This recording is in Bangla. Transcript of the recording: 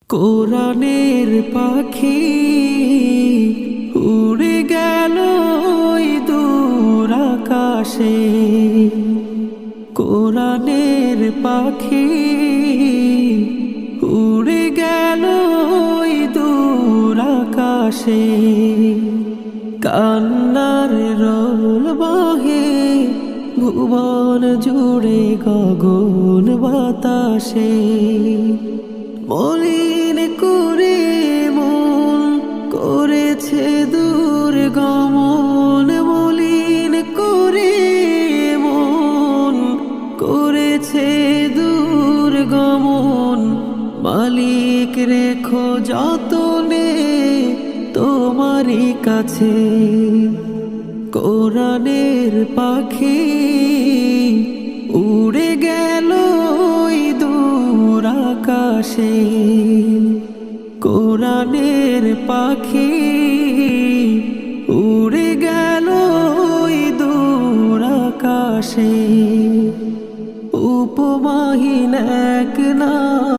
কোরআনের পাখি উড়ে গেল ওই দূর আকাশে। কোরআনের পাখি উড়ে গেল ওই দূর আকাশে। কান্নার রোল বহে ভুবন জুড়ে গগন বাতাসে। মলিন করে মন করেছে দূর গমন, মলিন করে মন করেছে দূর গমন। মালিক রেখো যতনে তোমারই কাছে। কোরআনের পাখি উড়ে গেল ওই দূর আকাশে। কোরআনের পাখি উড়ে গেল ওই দূর আকাশে। উপমাহীন এক না